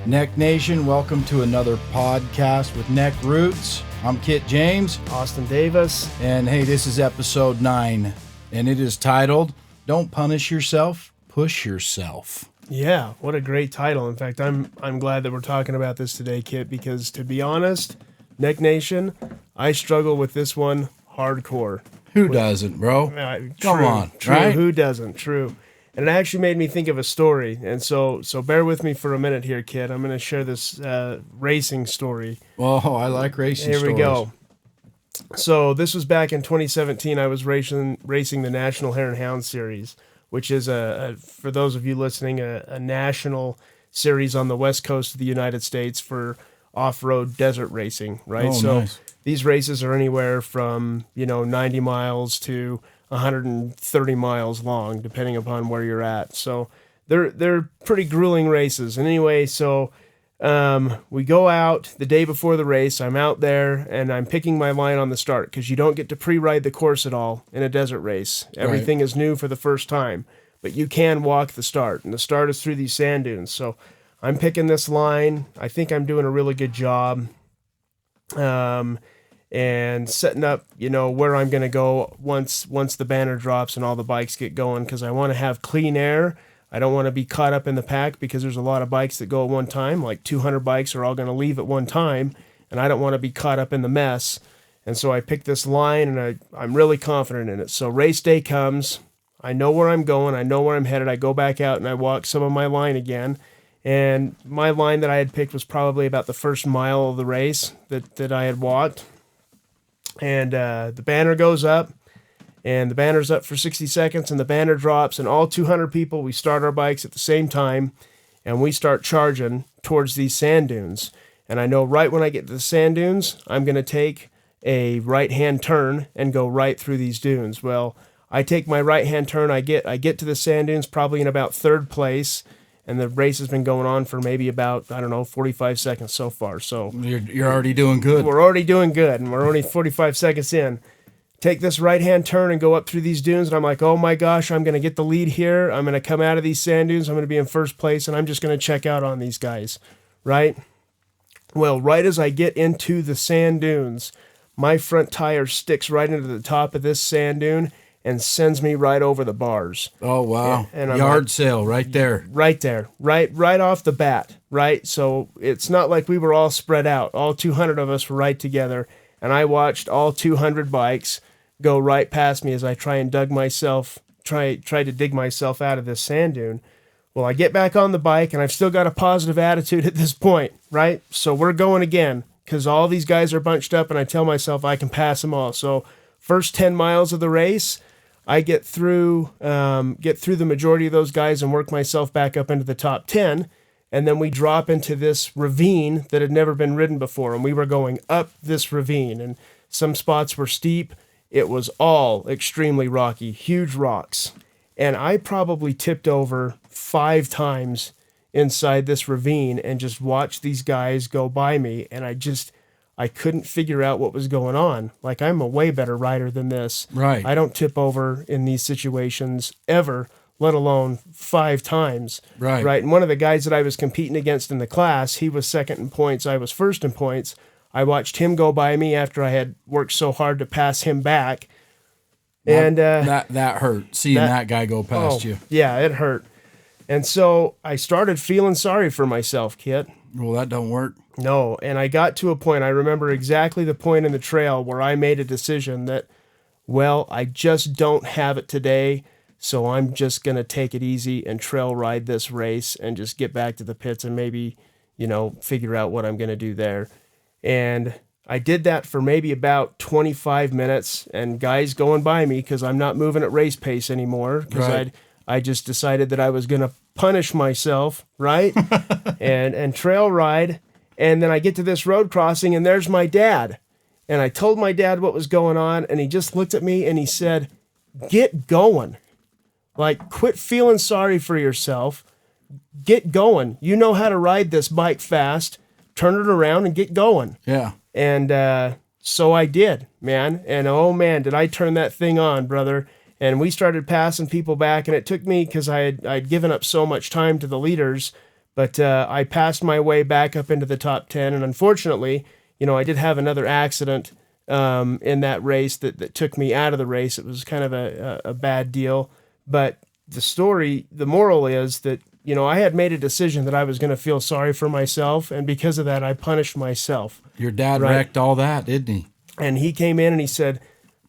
Neck Nation, welcome to another podcast with NECKROOTS. I'm Kit James. Austin Davis. And hey, this is episode 9, and it is titled, Don't Punish Yourself, Push Yourself. Yeah, what a great title. In fact, I'm glad that we're talking about this today, Kit, because to be honest, Neck Nation, I struggle with this one hardcore. Who doesn't, bro? Come on, true. Right? Who doesn't? True. And it actually made me think of a story. And so bear with me for a minute here, Kid. I'm going to share this racing story. Oh, I like racing Here stories. we go. So this was back in 2017. I was racing the National Hare and Hound Series, which is, for those of you listening, a national series on the west coast of the United States for off-road desert racing, right? Oh, nice. These races are anywhere from, 90 miles to 130 miles long, depending upon where you're at. So they're pretty grueling races. And anyway, so we go out the day before the race. I'm out there and I'm picking my line on the start because you don't get to pre-ride the course at all in a desert race. Everything is new for the first time, but you can walk the start, and the start is through these sand dunes. So I'm picking this line. I think I'm doing a really good job. And setting up, where I'm going to go once the banner drops and all the bikes get going, because I want to have clean air. I don't want to be caught up in the pack because there's a lot of bikes that go at one time, like 200 bikes are all going to leave at one time, and I don't want to be caught up in the mess. And so I picked this line, and I'm really confident in it. So race day comes. I know where I'm going. I know where I'm headed. I go back out, and I walk some of my line again. And my line that I had picked was probably about the first mile of the race that I had walked. And the banner goes up, and the banner's up for 60 seconds, and the banner drops, and all 200 people, we start our bikes at the same time, and we start charging towards these sand dunes. And I know right when I get to the sand dunes, I'm going to take a right-hand turn and go right through these dunes. Well, I take my right-hand turn, I get to the sand dunes probably in about third place, and the race has been going on for maybe about, 45 seconds so far. So you're already doing good. We're already doing good, and we're only 45 seconds in. Take this right-hand turn and go up through these dunes, and I'm like, oh my gosh, I'm going to get the lead here. I'm going to come out of these sand dunes. I'm going to be in first place, and I'm just going to check out on these guys, right? Well, right as I get into the sand dunes, my front tire sticks right into the top of this sand dune and sends me right over the bars. Oh, wow. And I'm Yard like, sale right there. Right there. Right off the bat, right? So it's not like we were all spread out. All 200 of us were right together, and I watched all 200 bikes go right past me as I try to dig myself out of this sand dune. Well, I get back on the bike, and I've still got a positive attitude at this point, right? So we're going again because all these guys are bunched up, and I tell myself I can pass them all. So first 10 miles of the race, I get through the majority of those guys and work myself back up into the top 10, and then we drop into this ravine that had never been ridden before, and we were going up this ravine, and some spots were steep. It was all extremely rocky, huge rocks, and I probably tipped over 5 times inside this ravine and just watched these guys go by me, and I couldn't figure out what was going on. Like, I'm a way better rider than this. Right. I don't tip over in these situations ever, let alone 5 times. Right. And one of the guys that I was competing against in the class, he was second in points. I was first in points. I watched him go by me after I had worked so hard to pass him back. And that hurt, seeing that guy go past you. Yeah, it hurt. And so I started feeling sorry for myself, Kit. Well, that don't work. No, and I got to a point, I remember exactly the point in the trail where I made a decision that, well, I just don't have it today, so I'm just going to take it easy and trail ride this race and just get back to the pits and maybe, figure out what I'm going to do there. And I did that for maybe about 25 minutes, and guys going by me because I'm not moving at race pace anymore because I just decided that I was going to punish myself, right? and trail ride. And then I get to this road crossing, and there's my dad. And I told my dad what was going on, and he just looked at me and he said, get going. Like, quit feeling sorry for yourself. Get going. You know how to ride this bike fast. Turn it around and get going. Yeah. And so I did, man. And oh, man, did I turn that thing on, brother. And we started passing people back, and it took me, because I'd given up so much time to the leaders, But I passed my way back up into the top 10. And unfortunately, I did have another accident in that race that took me out of the race. It was kind of a bad deal. But the moral is that, I had made a decision that I was going to feel sorry for myself. And because of that, I punished myself. Your dad wrecked all that, didn't he? And he came in and he said,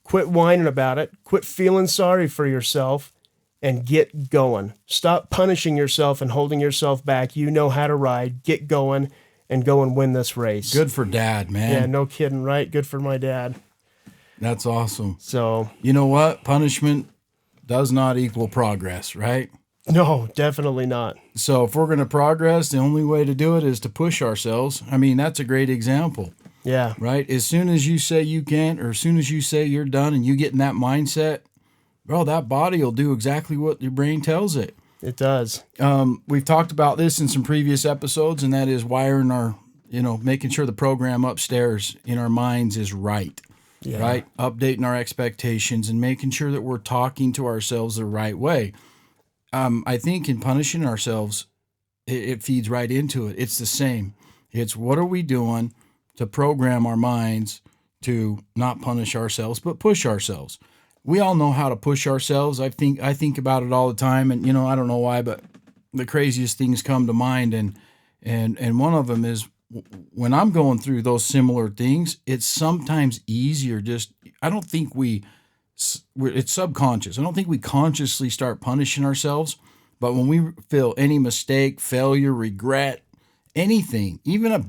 quit whining about it. Quit feeling sorry for yourself and get going. Stop punishing yourself and holding yourself back. You know how to ride. Get going and go and win this race. Good for Dad, man. Yeah, no kidding, right? Good for my dad. That's awesome. So, you know what? Punishment does not equal progress, right? No, definitely not. So if we're going to progress, the only way to do it is to push ourselves. I mean, that's a great example. Yeah. Right? As soon as you say you can't, or as soon as you say you're done and you get in that mindset, bro, that body will do exactly what your brain tells it. It does. We've talked about this in some previous episodes, and that is wiring our, making sure the program upstairs in our minds is right. Yeah. Right? Updating our expectations and making sure that we're talking to ourselves the right way. I think in punishing ourselves, it feeds right into it. It's the same. It's what are we doing to program our minds to not punish ourselves, but push ourselves. We all know how to push ourselves. I think about it all the time, and I don't know why, but the craziest things come to mind, and one of them is when I'm going through those similar things. It's sometimes easier. I don't think it's subconscious. I don't think we consciously start punishing ourselves, but when we feel any mistake, failure, regret, anything, even a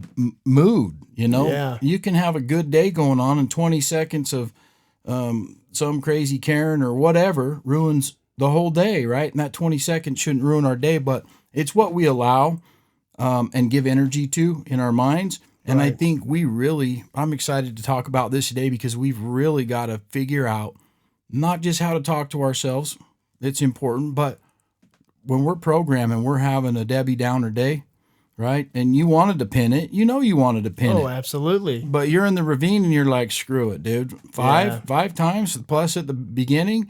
mood, you can have a good day going on and 20 seconds of some crazy Karen or whatever ruins the whole day, right? And that 20 seconds shouldn't ruin our day, but it's what we allow and give energy to in our minds. And I think I'm excited to talk about this today because we've really got to figure out not just how to talk to ourselves. It's important, but when we're programming, we're having a Debbie Downer day, right? And you wanted to pin it. You wanted to pin it. Oh, absolutely. But you're in the ravine and you're like, screw it, dude. Five times plus at the beginning.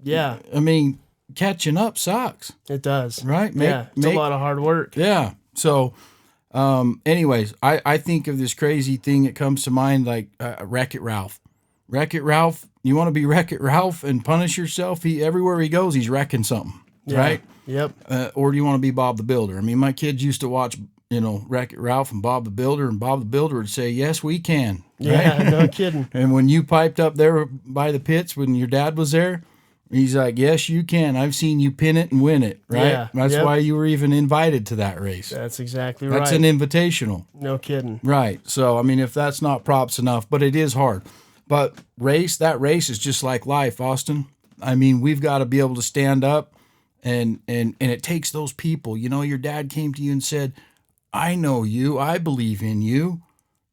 Yeah. I mean, catching up sucks. It does. Right? It's a lot of hard work. Yeah. So, anyways, I think of this crazy thing that comes to mind like Wreck-It Ralph. Wreck-It Ralph, you want to be Wreck-It Ralph and punish yourself? Everywhere he goes, he's wrecking something, right? Yep. Or do you want to be Bob the Builder? I mean, my kids used to watch, Wreck-It Ralph and Bob the Builder, and Bob the Builder would say, yes, we can. Right? Yeah, no kidding. And when you piped up there by the pits when your dad was there, he's like, yes, you can. I've seen you pin it and win it, right? Yeah, That's why you were even invited to that race. That's exactly right. That's an invitational. No kidding. Right. So, I mean, if that's not props enough, but it is hard. But that race is just like life, Austin. I mean, we've got to be able to stand up and it takes those people. Your dad came to you and said, I know you. I believe in you.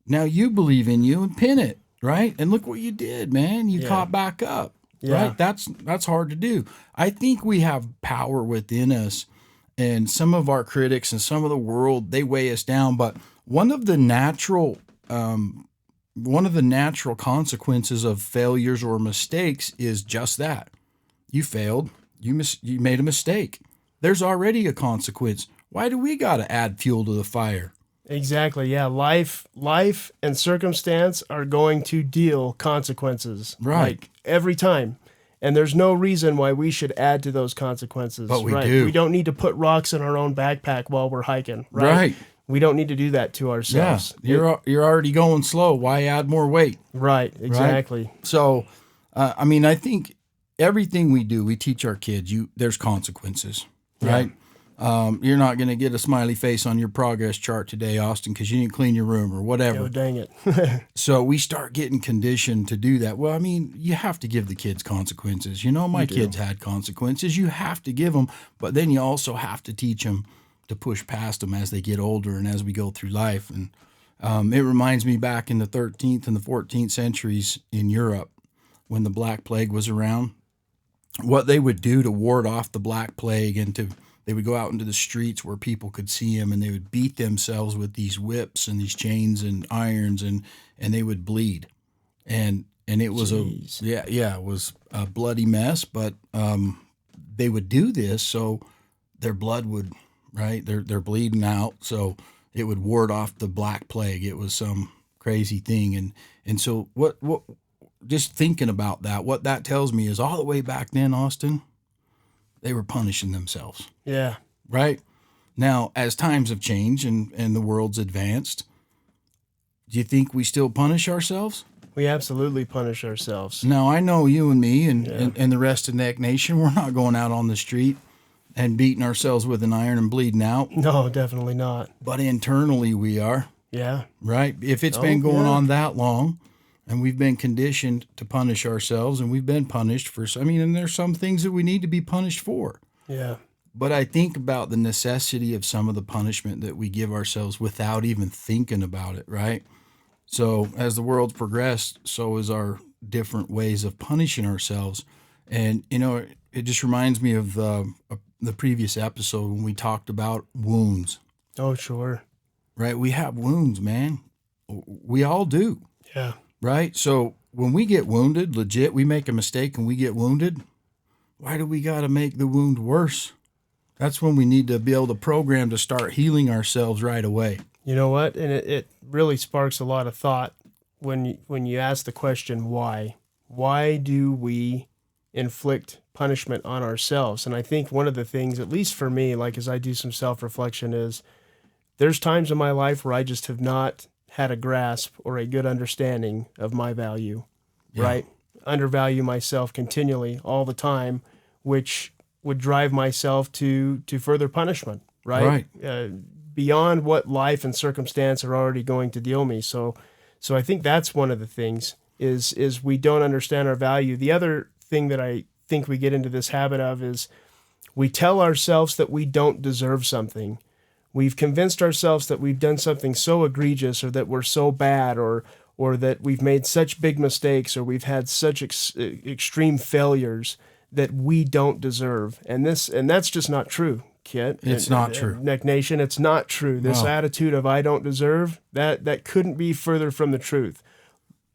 Now you believe in you and pin it, right? And look what you did, man. You caught back up, right? That's hard to do. I think we have power within us, and some of our critics and some of the world, they weigh us down. But one of the natural consequences of failures or mistakes is just that. You failed. You made a mistake. There's already a consequence. Why do we got to add fuel to the fire? Exactly. Yeah. Life and circumstance are going to deal consequences. Right. Like every time. And there's no reason why we should add to those consequences. But we do. We don't need to put rocks in our own backpack while we're hiking. Right. We don't need to do that to ourselves. Yeah. You're already going slow. Why add more weight? Right. Exactly. Right? So, I think everything we do, we teach our kids, there's consequences, right? You're not going to get a smiley face on your progress chart today, Austin, because you didn't clean your room or whatever. Oh, dang it. So we start getting conditioned to do that. Well, I mean, you have to give the kids consequences. My kids had consequences. You have to give them, but then you also have to teach them to push past them as they get older and as we go through life. And it reminds me back in the 13th and the 14th centuries in Europe when the Black Plague was around, what they would do to ward off the Black Plague and they would go out into the streets where people could see them, and they would beat themselves with these whips and these chains and irons, and they would bleed. And it was it was a bloody mess, but they would do this so their blood would right? They're bleeding out, so it would ward off the Black Plague. It was some crazy thing, and so what just thinking about that, what that tells me is all the way back then, Austin, they were punishing themselves, Yeah. right? Now, as times have changed and the world's advanced, do you think we still punish ourselves? We absolutely punish ourselves. Now, I know you and me and, Yeah. and the rest of Neck Nation, we're not going out on the street and beating ourselves with an iron and bleeding out, No, definitely not. but internally we are, Yeah. right? If it's been going yeah. on that long and we've been conditioned to punish ourselves and we've been punished for, and there's some things that we need to be punished for. Yeah. But I think about the necessity of some of the punishment that we give ourselves without even thinking about it, right? So as the world's progressed, so is our different ways of punishing ourselves. And, it just reminds me of the previous episode when we talked about wounds, Oh, sure. right? We have wounds, man. We all do, Yeah. right? So when we get wounded, legit, we make a mistake and we get wounded, why do we got to make the wound worse? That's when we need to be able to program to start healing ourselves right away. You know what? And it really sparks a lot of thought when you ask the question, why? Why do we inflict punishment on ourselves? And I think one of the things, at least for me, like as I do some self-reflection, is there's times in my life where I just have not had a grasp or a good understanding of my value, right? Undervalue myself continually all the time, which would drive myself to further punishment, right? Beyond what life and circumstance are already going to deal me. So I think that's one of the things is we don't understand our value. The other thing that I think we get into this habit of is we tell ourselves that we don't deserve something. We've convinced ourselves that we've done something so egregious or that we're so bad or that we've made such big mistakes or we've had such extreme failures that we don't deserve. And that's just not true, Kit. It's not true. Neck Nation, it's not true. This attitude of I don't deserve, that couldn't be further from the truth.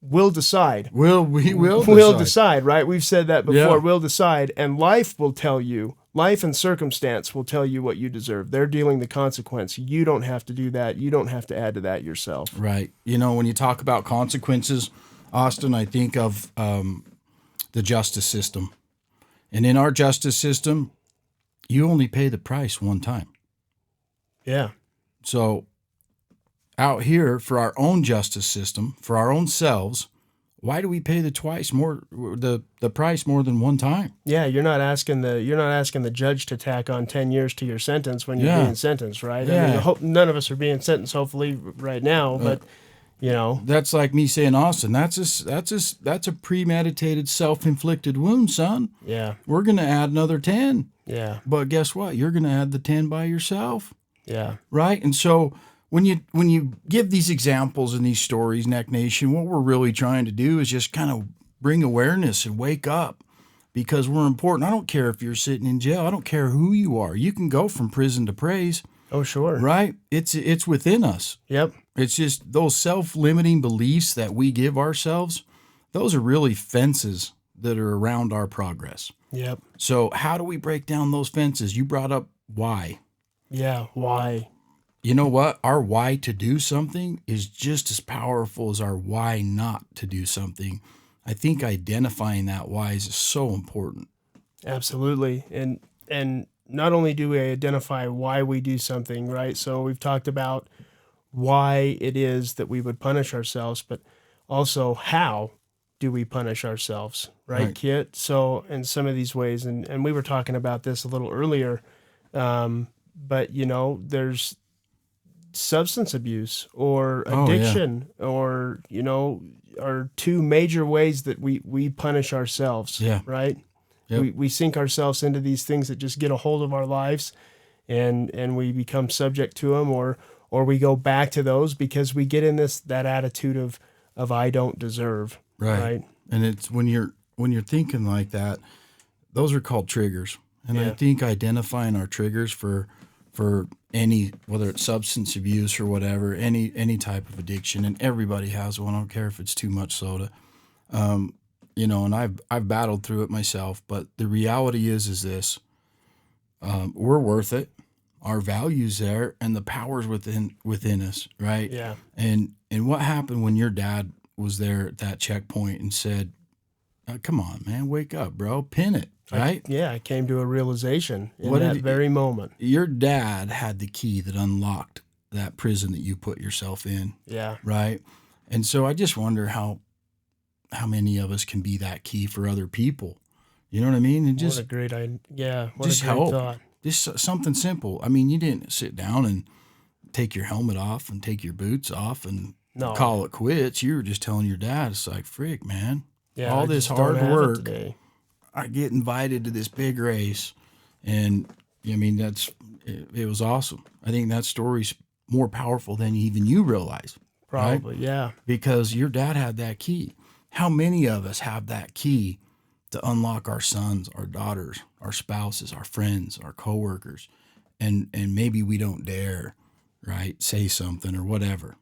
We'll decide. We'll decide, right? We've said that before. Yeah. We'll decide. And life will tell you, life and circumstance will tell you what you deserve. They're dealing the consequence. You don't have to do that. You don't have to add to that yourself. Right. When you talk about consequences, Austin, I think of the justice system. And in our justice system, you only pay the price one time. Yeah. So out here for our own justice system, for our own selves, why do we pay the price more than one time? Yeah, you're not asking the judge to tack on 10 years to your sentence when you're being sentenced, right? Yeah. I mean, none of us are being sentenced, hopefully, right now, but that's like me saying, Austin, that's a premeditated, self-inflicted wound, son. Yeah. We're gonna add another 10. Yeah. But guess what? You're gonna add the 10 by yourself. Yeah. Right? And so when you give these examples and these stories, Neck Nation, what we're really trying to do is just kind of bring awareness and wake up because we're important. I don't care if you're sitting in jail. I don't care who you are. You can go from prison to praise. Oh, sure. Right? It's within us. Yep. It's just those self-limiting beliefs that we give ourselves. Those are really fences that are around our progress. Yep. So how do we break down those fences? You brought up why. Yeah. Why? You know what? Our why to do something is just as powerful as our why not to do something. I think identifying that why is so important. Absolutely. And not only do we identify why we do something, right? So we've talked about why it is that we would punish ourselves, but also how do we punish ourselves, right, Kit? So in some of these ways, and we were talking about this a little earlier, but there's substance abuse or addiction or are two major ways that we punish ourselves, right? Yep. We sink ourselves into these things that just get a hold of our lives and we become subject to them or we go back to those because we get in that attitude of I don't deserve. Right. And it's when you're thinking like that, those are called triggers. And I think identifying our triggers for any, whether it's substance abuse or whatever, any type of addiction, and everybody has one. I don't care if it's too much soda. And I've battled through it myself, but the reality is this, we're worth it. our values there and the powers within us, right? Yeah. And what happened when your dad was there at that checkpoint and said, come on, man, wake up, bro, pin it, right? I came to a realization in What that did very moment. Your dad had the key that unlocked that prison that you put yourself in, Yeah. right? And so I just wonder how many of us can be that key for other people. You know what I mean? And What a great idea. Yeah. What just a great help. thought. Just something simple. I mean, you didn't sit down and take your helmet off and take your boots off and No. call it quits. You were just telling your dad, it's like, frick, man. Yeah. All I this just don't hard have it work. today. I get invited to this big race. And I mean, it was awesome. I think that story's more powerful than even you realize. Probably. Right? Yeah. Because your dad had that key. How many of us have that key to unlock our sons, our daughters, our spouses, our friends, our coworkers, and maybe we don't dare, right, say something or whatever.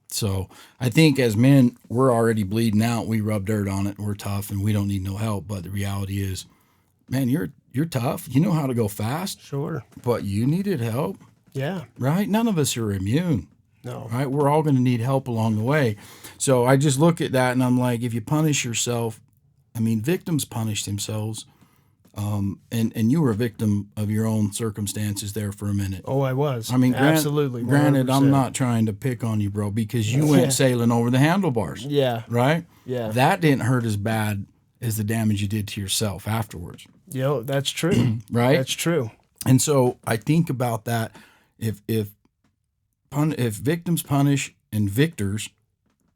So I think as men, we're already bleeding out. We rub dirt on it. We're tough, and we don't need no help. But the reality is, man, you're tough. You know how to go fast, Sure. but you needed help, Yeah. right? None of us are immune. No. Right? We're all going to need help along the way. So I just look at that and I'm like, if you punish yourself, I mean, victims punish themselves. And you were a victim of your own circumstances there for a minute. Oh, I was. I mean, absolutely. Granted, 100%. I'm not trying to pick on you, bro, because you went sailing over the handlebars. Yeah. Right? Yeah. That didn't hurt as bad as the damage you did to yourself afterwards. Yo, that's true. Right? That's true. And so I think about that. If victims punish and victors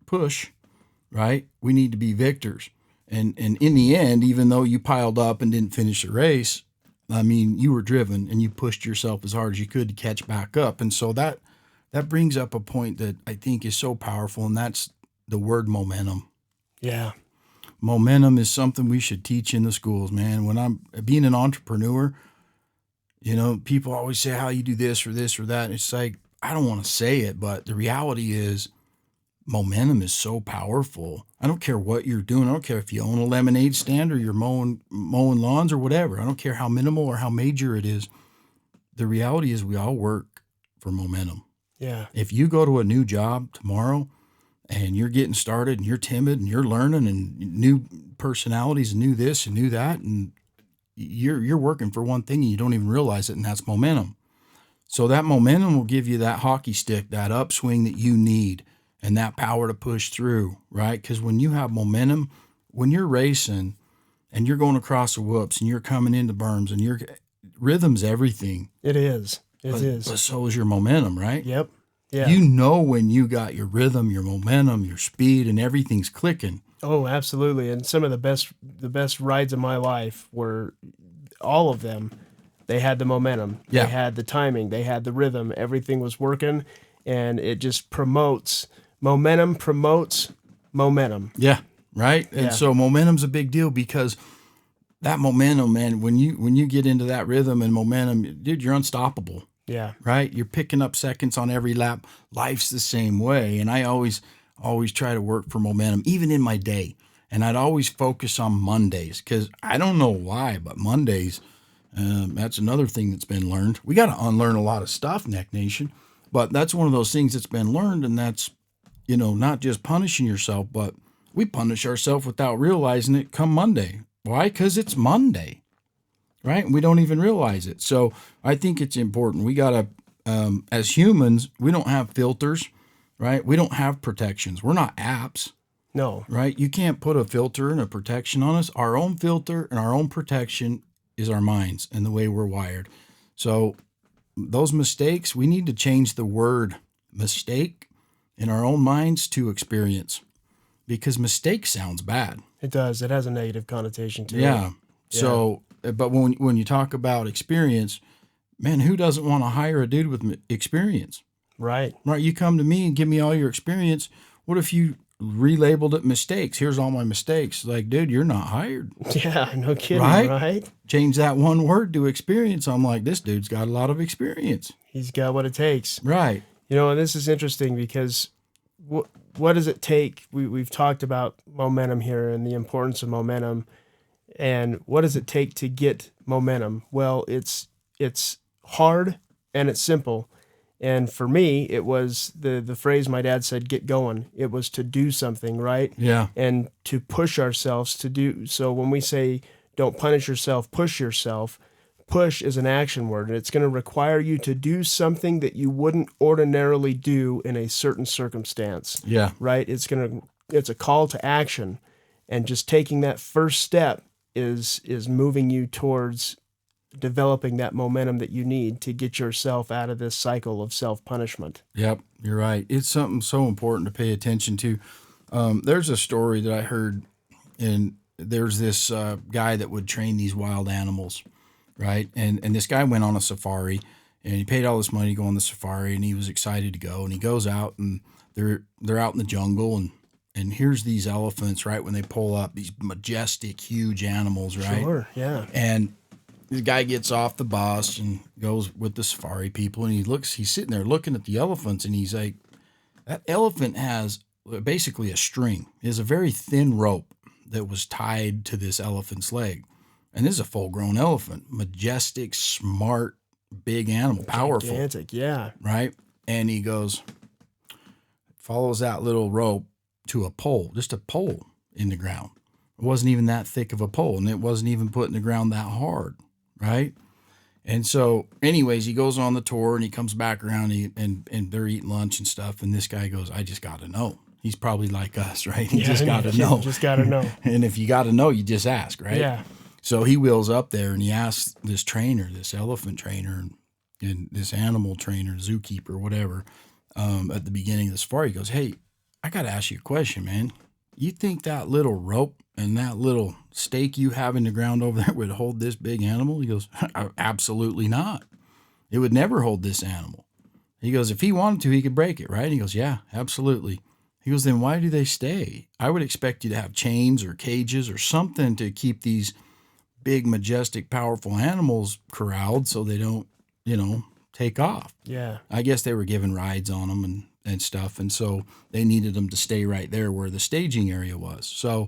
push, right? We need to be victors. And in the end, even though you piled up and didn't finish the race, I mean, you were driven and you pushed yourself as hard as you could to catch back up. And so that brings up a point that I think is so powerful, and that's the word momentum. Yeah. Momentum is something we should teach in the schools, man. When I'm being an entrepreneur, you know, people always say how you do this or that. It's like, I don't want to say it, but the reality is momentum is so powerful. I don't care what you're doing. I don't care if you own a lemonade stand or you're mowing lawns or whatever. I don't care how minimal or how major it is. The reality is we all work for momentum. Yeah. If you go to a new job tomorrow and you're getting started and you're timid and you're learning and new personalities and new this and new that, and you're working for one thing and you don't even realize it, and that's momentum. So that momentum will give you that hockey stick, that upswing that you need, and that power to push through, right? Because when you have momentum, when you're racing and you're going across the whoops and you're coming into berms and your rhythm's everything. It is. It is. But so is your momentum, right? Yep. Yeah. You know when you got your rhythm, your momentum, your speed, and everything's clicking. Oh, absolutely. And some of the best rides of my life were all of them. They had the momentum. Yeah. They had the timing. They had the rhythm. Everything was working, and it just promotes momentum. Yeah, right. And so momentum's a big deal because that momentum, man, when you get into that rhythm and momentum, dude, you're unstoppable. Yeah. Right? You're picking up seconds on every lap. Life's the same way. And I always try to work for momentum, even in my day. And I'd always focus on Mondays because I don't know why, but Mondays, that's another thing that's been learned. We got to unlearn a lot of stuff, Neck Nation. But that's one of those things that's been learned. And that's, you know, not just punishing yourself, but we punish ourselves without realizing it come Monday. Why? Because it's Monday. Right? And we don't even realize it. So I think it's important. We got to, as humans, we don't have filters, right? We don't have protections. We're not apps. No. Right? You can't put a filter and a protection on us. Our own filter and our own protection is our minds and the way we're wired. So those mistakes, we need to change the word mistake in our own minds to experience, because mistake sounds bad. It does. It has a negative connotation to it. Yeah. So, but when you talk about experience, man, who doesn't want to hire a dude with experience? Right. Right. You come to me and give me all your experience. What if you relabeled it mistakes? Here's all my mistakes. Like, dude, you're not hired. Yeah, no kidding, Right? right? Change that one word to experience. I'm like, this dude's got a lot of experience. He's got what it takes. Right. You know, and this is interesting because what does it take? We've talked about momentum here and the importance of momentum. And what does it take to get momentum? Well, it's hard and it's simple. And for me, it was the phrase my dad said, get going. It was to do something, right? Yeah. And to push ourselves to do. So when we say don't punish yourself, push yourself, push is an action word, and it's going to require you to do something that you wouldn't ordinarily do in a certain circumstance. Yeah. Right? It's a call to action, and just taking that first step is moving you towards developing that momentum that you need to get yourself out of this cycle of self-punishment. Yep, you're right. It's something so important to pay attention to. There's a story that I heard, and there's this guy that would train these wild animals, right? And this guy went on a safari, and he paid all this money to go on the safari, and he was excited to go. And he goes out, and they're out in the jungle, and here's these elephants, right? When they pull up, these majestic, huge animals, right? Sure, yeah. And the guy gets off the bus and goes with the safari people, and he's sitting there looking at the elephants, and he's like, that elephant has basically a string. It has a very thin rope that was tied to this elephant's leg. And this is a full-grown elephant, majestic, smart, big animal, powerful. Gigantic, yeah. Right? And he goes, follows that little rope to a pole, just a pole in the ground. It wasn't even that thick of a pole, and it wasn't even put in the ground that hard. Right. And so anyways, he goes on the tour and he comes back around and they're eating lunch and stuff. And this guy goes, I just got to know. He's probably like us, right? He just got to know. Just got to know. And if you got to know, you just ask, right? Yeah. So he wheels up there and he asks this trainer, this elephant trainer and this animal trainer, zookeeper, whatever, at the beginning of the safari, he goes, hey, I got to ask you a question, man. You think that little rope and that little stake you have in the ground over there would hold this big animal? He goes, absolutely not. It would never hold this animal. He goes, if he wanted to, he could break it, right? He goes, yeah, absolutely. He goes, then why do they stay? I would expect you to have chains or cages or something to keep these big, majestic, powerful animals corralled so they don't, take off. Yeah. I guess they were given rides on them and stuff. And so they needed them to stay right there where the staging area was. So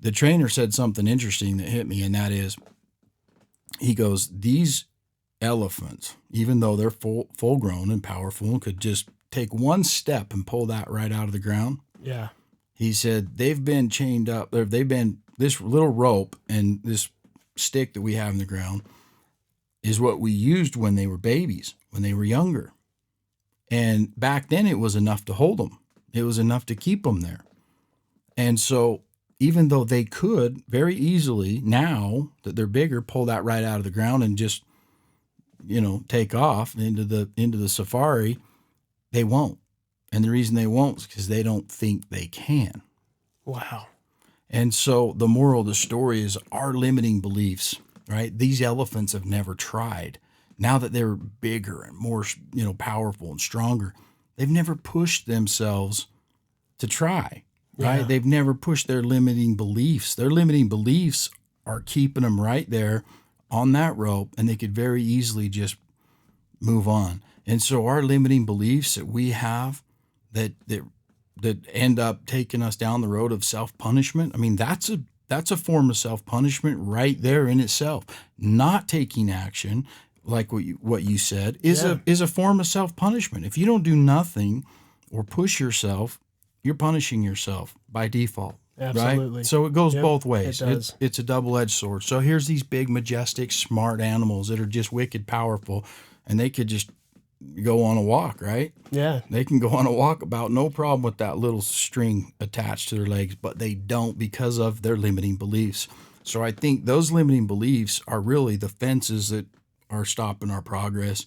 the trainer said something interesting that hit me, and that is, he goes, these elephants, even though they're full grown and powerful and could just take one step and pull that right out of the ground. Yeah. He said, they've been chained up, or they've been, this little rope and this stick that we have in the ground is what we used when they were babies, when they were younger. And back then it was enough to hold them. It was enough to keep them there. And so even though they could very easily, now that they're bigger, pull that right out of the ground and just, take off into the safari, they won't. And the reason they won't is because they don't think they can. Wow. And so the moral of the story is our limiting beliefs, right? These elephants have never tried. Now that they're bigger and more, powerful and stronger, they've never pushed themselves to try, right? Yeah. They've never pushed their limiting beliefs. Their limiting beliefs are keeping them right there on that rope, and they could very easily just move on. And so our limiting beliefs that we have that end up taking us down the road of self-punishment, I mean, that's a form of self-punishment right there in itself. Not taking action, like what you said, is a form of self-punishment. If you don't do nothing or push yourself, you're punishing yourself by default. Absolutely. Right? So it goes both ways. It does. It's a double-edged sword. So here's these big, majestic, smart animals that are just wicked powerful, and they could just go on a walk, right? Yeah. They can go on a walk about no problem with that little string attached to their legs, but they don't because of their limiting beliefs. So I think those limiting beliefs are really the fences that are stopping our progress.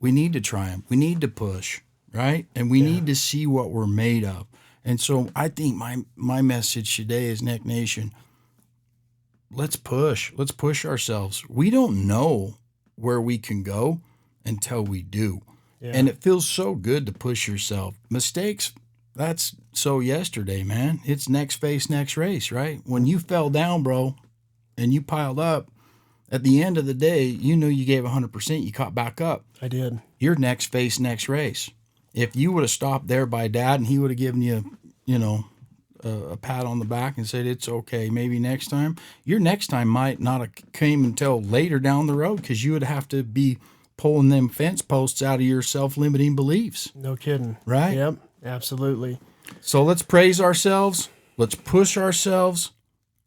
We need to try them. We need to push, right? And we need to see what we're made of. And so I think my message today is, Neck Nation, let's push. Let's push ourselves. We don't know where we can go until we do. Yeah. And it feels so good to push yourself. Mistakes, that's so yesterday, man. It's next face, next race, right? When you fell down, bro, and you piled up, at the end of the day, you gave 100%, you caught back up. I did. Your next face, next race. If you would have stopped there by Dad and he would have given you, a pat on the back and said, it's okay, maybe next time, your next time might not have came until later down the road because you would have to be pulling them fence posts out of your self-limiting beliefs. No kidding. Right? Yep, absolutely. So let's praise ourselves. Let's push ourselves.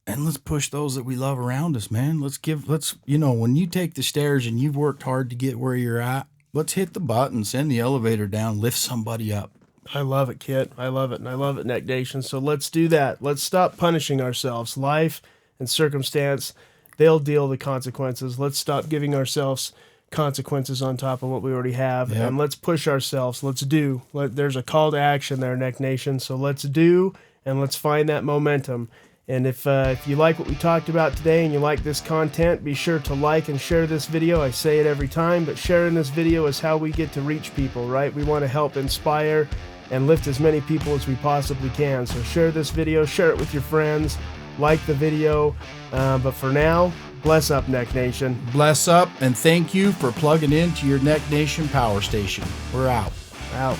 And let's push those that we love around us, man. When you take the stairs and you've worked hard to get where you're at, let's hit the button, send the elevator down, lift somebody up. I love it, Kit. I love it, and I love it, Neck Nation. So let's do that. Let's stop punishing ourselves. Life and circumstance, they'll deal the consequences. Let's stop giving ourselves consequences on top of what we already have, Yep. and let's push ourselves. Let's do. There's a call to action there, Neck Nation. So let's do, and let's find that momentum. And if you like what we talked about today and you like this content, be sure to like and share this video. I say it every time, but sharing this video is how we get to reach people, right? We want to help inspire and lift as many people as we possibly can. So share this video, share it with your friends, like the video. But for now, bless up, Neck Nation. Bless up, and thank you for plugging into your Neck Nation power station. We're out. Out.